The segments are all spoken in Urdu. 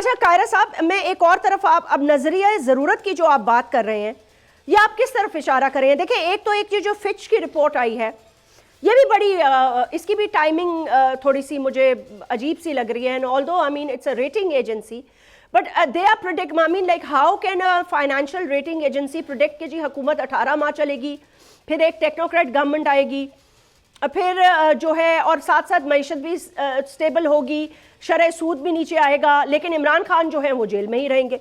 اچھا قاہرہ صاحب، میں ایک اور طرف اب نظریہ ضرورت کی جو آپ بات کر رہے ہیں، یہ آپ کس طرف اشارہ کر رہے ہیں؟ دیکھیں ایک تو ایک جو فچ کی رپورٹ آئی ہے، یہ بھی بڑی اس کی بھی ٹائمنگ تھوڑی سی مجھے عجیب سی لگ رہی ہے. although I mean it's a rating agency but they are predict I mean like how can a financial rating agency predict کہ جی حکومت 18 ماہ چلے گی، پھر ایک ٹیکنوکریٹ گورنمنٹ آئے گی، پھر جو ہے اور ساتھ ساتھ معیشت بھی سٹیبل ہوگی، شرح سود بھی نیچے آئے گا، لیکن عمران خان جو ہے وہ جیل میں ہی رہیں گے.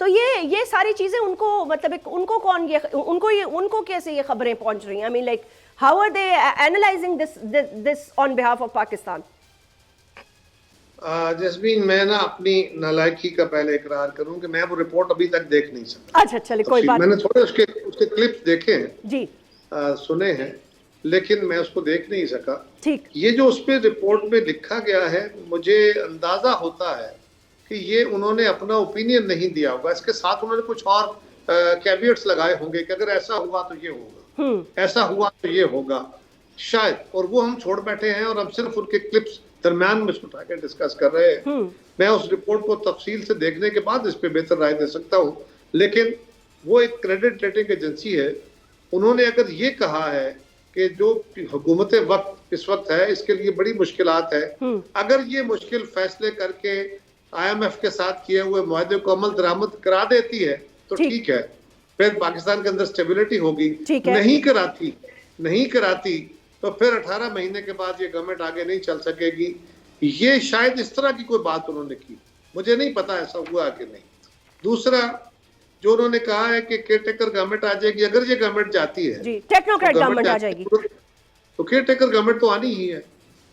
تو یہ ساری چیزیں ان کو مطلب ان کو کون ان کو کیسے یہ خبریں پہنچ رہی ہیں؟ I mean like how are they analyzing this on behalf of Pakistan? جسمین، میں نا اپنی نالائکی کا پہلے اقرار کروں کہ میں وہ رپورٹ ابھی تک دیکھ نہیں سکتا. اچھا چلے کوئی بات. میں نے تھوڑے اس کے کلپس دیکھے ہیں جی، سنے ہیں، لیکن میں اس کو دیکھ نہیں سکا. ٹھیک. یہ جو اس پہ رپورٹ میں لکھا گیا ہے، مجھے اندازہ ہوتا ہے کہ یہ انہوں نے اپنا اوپینین نہیں دیا ہوگا، اس کے ساتھ انہوں نے کچھ اور کیویٹس لگائے ہوں گے کہ اگر ایسا ہوا تو یہ ہوگا، ایسا ہوا تو یہ ہوگا شاید، اور وہ ہم چھوڑ بیٹھے ہیں اور ہم صرف ان کے کلپس درمیان میں اٹھا کے ڈسکس کر رہے ہیں. میں اس رپورٹ کو تفصیل سے دیکھنے کے بعد اس پہ بہتر رائے دے سکتا ہوں، لیکن وہ ایک کریڈٹ ریٹنگ ایجنسی ہے. انہوں نے اگر یہ کہا ہے کہ جو حکومت وقت اس وقت ہے اس کے لیے بڑی مشکلات ہے، اگر یہ مشکل فیصلے کر کے IMF کے ساتھ کیے ہوئے معاہدے کو عمل درآمد کرا دیتی ہے تو ٹھیک ہے، پھر پاکستان کے اندر سٹیبلٹی ہوگی. نہیں کراتی تو پھر 18 مہینے کے بعد یہ گورنمنٹ آگے نہیں چل سکے گی. یہ شاید اس طرح کی کوئی بات انہوں نے کی، مجھے نہیں پتا ایسا ہوا کہ نہیں. دوسرا جو انہوں نے کہا ہے کہ کیئر ٹیکر گورنمنٹ آ جائے گی، اگر یہ گورنمنٹ جاتی ہے جی ٹیکنوکریٹ گورنمنٹ آ جائے گی تو کیئر ٹیکر گورنمنٹ تو آنی ہی ہے.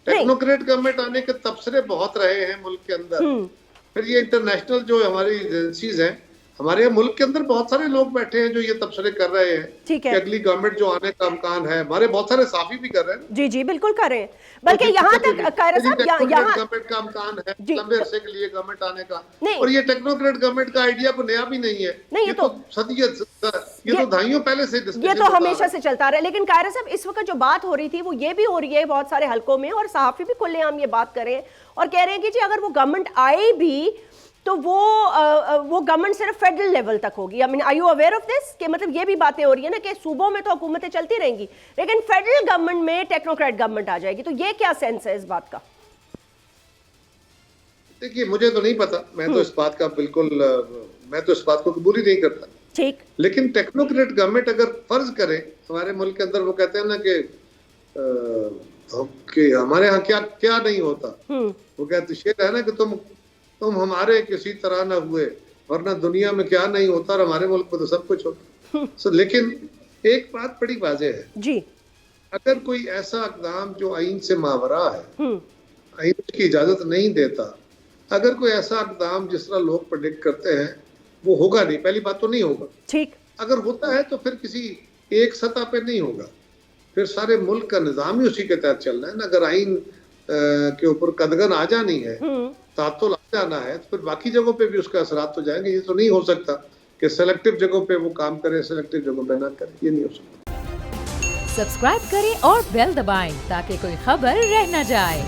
ٹیکنوکریٹ گورنمنٹ آنے کے تبصرے بہت رہے ہیں ملک کے اندر. پھر یہ انٹرنیشنل جو ہماری ایجنسیز ہیں، ہمارے ملک کے اندر بہت سارے لوگ بیٹھے ہیں جو یہ تبصرے کر رہے ہیں کہ اگلی گورنمنٹ جو آنے کا امکان ہے. ہمارے بہت سارے صحافی بھی کر رہے ہیں. جی جی بالکل کر رہے ہیں، بلکہ یہاں تک قاہرہ صاحب گورنمنٹ کا امکان ہے لمبے عرصے کے لیے گورنمنٹ آنے کا، اور یہ ٹیکنوکریٹ گورنمنٹ کا آئیڈیا کو نیا بھی نہیں ہے، یہ تو یہ تو دہائیوں پہلے سے یہ تو ہمیشہ سے چلتا رہا ہے. لیکن قاہرہ صاحب اس وقت جو بات ہو رہی تھی وہ یہ بھی ہو رہی ہے بہت سارے حلقوں میں، اور صحافی بھی کھلے عام یہ بات کر رہے ہیں اور کہہ رہے ہیں کہ جی اگر وہ گورنمنٹ آئے بھی تو وہ گورنمنٹ صرف فیڈرل لیول تک ہوگی. I mean, are you aware of this؟ کہ مطلب یہ بھی باتیں ہو رہی ہیں نا کہ صوبوں میں تو حکومتیں چلتی رہیں گی لیکن فیڈرل گورنمنٹ میں ٹیکنوکریٹ گورنمنٹ آ جائے گی. تو یہ کیا سینس ہے اس بات کا؟ دیکھیے مجھے تو نہیں پتا، میں تو اس بات کا بالکل میں تو اس بات کو قبول ہی نہیں کرتا. ٹھیک. لیکن ٹیکنوکریٹ گورنمنٹ اگر فرض کرے ہمارے ملک کے اندر، وہ کہتے ہیں نا کہ ہمارے ہاں کیا نہیں ہوتا، وہ کہتے شعر ہے نا کہ تم ہمارے کسی طرح نہ ہوئے ورنہ دنیا میں کیا نہیں ہوتا، اور ہمارے ملک میں تو سب کچھ ہوتا. لیکن ایک بات بڑی واضح ہے جی، اگر کوئی ایسا اقدام جو آئین سے ماورا ہے، آئین اس کی اجازت نہیں دیتا، اگر کوئی ایسا اقدام جس طرح لوگ پریڈکٹ کرتے ہیں وہ ہوگا نہیں. پہلی بات تو نہیں ہوگا. ٹھیک. اگر ہوتا ہے تو پھر کسی ایک سطح پہ نہیں ہوگا، پھر سارے ملک کا نظام ہی اسی کے تحت چلنا ہے نا. اگر آئین کے اوپر قدغن آ جانی ہے، تعطل آ جانا ہے، تو پھر باقی جگہوں پہ بھی اس کا اثرات تو جائیں گے. یہ تو نہیں ہو سکتا کہ سلیکٹیو جگہوں پہ وہ کام کرے، سلیکٹیو جگہوں پہ نہ کرے. یہ نہیں ہو سکتا. سبسکرائب کریں اور بیل دبائیں تاکہ کوئی خبر رہ نہ جائے.